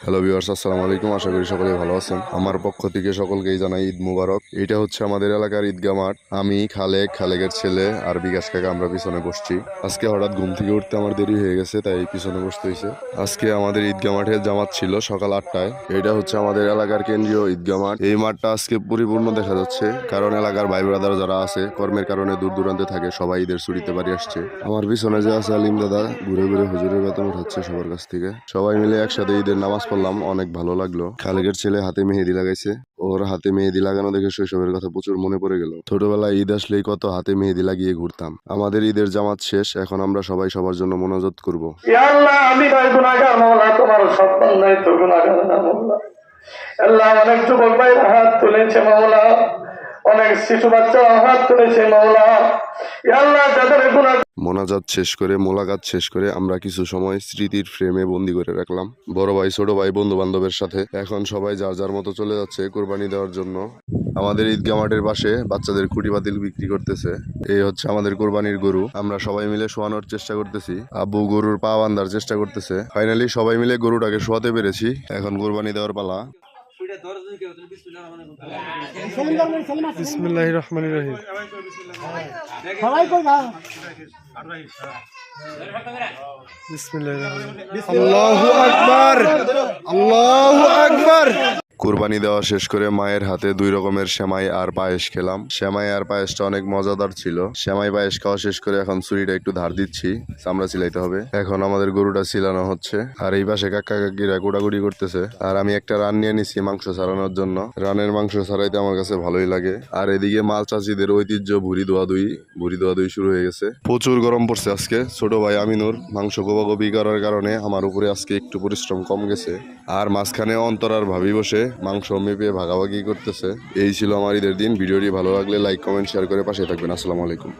Hello viewers, আসসালামু আলাইকুম। আশা করি সকলে ভালো আছেন। আমার পক্ষ থেকে সকলকেই জানাই ঈদ মুবারক। এটা হচ্ছে আমাদের এলাকার ঈদগাহ মাঠ। আমি খালেকের ছেলে আর বিকাশ কাকা আমরা পিছনে বসছি। আজকে হঠাৎ ঘুম থেকে উঠতে আমার দেরি হয়ে গেছে, তাই পিছনে বসতে হয়েছে। আজকে আমাদের ঈদগাহ মাঠে জামাত ছিল সকাল 8টায়। এটা হচ্ছে আমাদের এলাকার কেন্দ্রীয় ঈদগাহ মাঠ। এই মাঠটা আজকে পরিপূর্ণ দেখা যাচ্ছে, কারণ এলাকার ভাই ব্রাদার যারা আছে কর্মের কারণে দূর দূরান্তে থাকে, সবাই ঈদের ছুটিতে বাড়ি আসছে। আমার পিছনে যে আছে আলিম দাদা, ঘুরে ঘুরে হুজুরের বেতন উঠাচ্ছে সবার কাছ থেকে। সবাই মিলে একসাথে ঈদের নামাজ পড়লাম, অনেক ভালো লাগলো। খালেকের ছেলে হাতে মেহেদি লাগাইছে, ওর হাতে মেহেদি লাগানো দেখে শৈশবের কথা প্রচুর মনে পড়ে গেল। ছোটবেলায় ঈদ আসলেই কত হাতে মেহেদি লাগিয়ে ঘুরতাম। আমাদের ঈদের জামাত শেষ, এখন আমরা সবাই সবার জন্য মোনাজাত করব। ইয়া আল্লাহ, আমি নয় গুনাহগার মাওলা, তোমার সন্তান নাই তো গুনাহগার না মাওলা। আল্লাহ, অনেক যুবক ভাইরা হাত তুলেছে মাওলা, অনেক শিশু বাচ্চারা হাত তুলেছে মাওলা। ইয়া আল্লাহ, যাদের গুনাহ মোনাজাত শেষ করে, মোলাকাত শেষ করে আমরা কিছু সময় স্মৃতির ফ্রেমে বন্দি করে রাখলাম, বড় ভাই ছোট ভাই বন্ধু বান্ধবের সাথে। এখন সবাই যার যার মতো চলে যাচ্ছে কোরবানি দেওয়ার জন্য। আমাদের ঈদগাহ মাঠের পাশে বাচ্চাদের খুঁটি বাতিল বিক্রি করতেছে। এই হচ্ছে আমাদের কোরবানির গরু। আমরা সবাই মিলে শোয়ানোর চেষ্টা করতেছি, আব্বু গরুর পা বাঁধার চেষ্টা করতেছে। ফাইনালি সবাই মিলে গরুটাকে শোয়াতে পেরেছি। এখন কোরবানি দেওয়ার পালা। বিসমিল্লাহির রহমানির রহিম। বিসমিল্লাহির রহমানির রহিম। আল্লাহু আকবার, আল্লাহু আকবার। কুরবানি দেওয়া শেষ করে মায়ের হাতে 2 রকমের সেমাই আর পায়েস খেলাম। সেমাই আর পায়েসটা অনেক মজাদার ছিল। সেমাই পায়েস খাওয়া শেষ করে এখন ছুরিটা একটু ধার দিচ্ছি, চামড়া ছিলাইতে হবে। এখন আমাদের গরুটা ছিলানো হচ্ছে, আর এই পাশে কাকা কাকিরা কুটাকুটি করতেছে। আর আমি একটা রান নিয়ে নিছি মাংস ছাড়ানোর জন্য। রানের মাংস ছাড়াইতে আমার কাছে ভালোই লাগে। আর এদিকে মাল চাষিদের ঐতিহ্য ভুড়ি দোয়াদুই শুরু হয়ে গেছে। প্রচুর গরম পড়ছে আজকে। ছোট ভাই আমিনুর মাংস কোবাকবি করার কারণে আমার উপরে আজকে একটু পরিশ্রম কম গেছে। আর মাঝখানে অন্তরার ভাবি বসে মাংস মেপে ভাগাভাগি করতেছে। এই ছিল আমার ঈদের দিন। ভিডিওটি ভালো লাগলে লাইক কমেন্ট শেয়ার করে পাশে থাকবেন। আসসালামু আলাইকুম।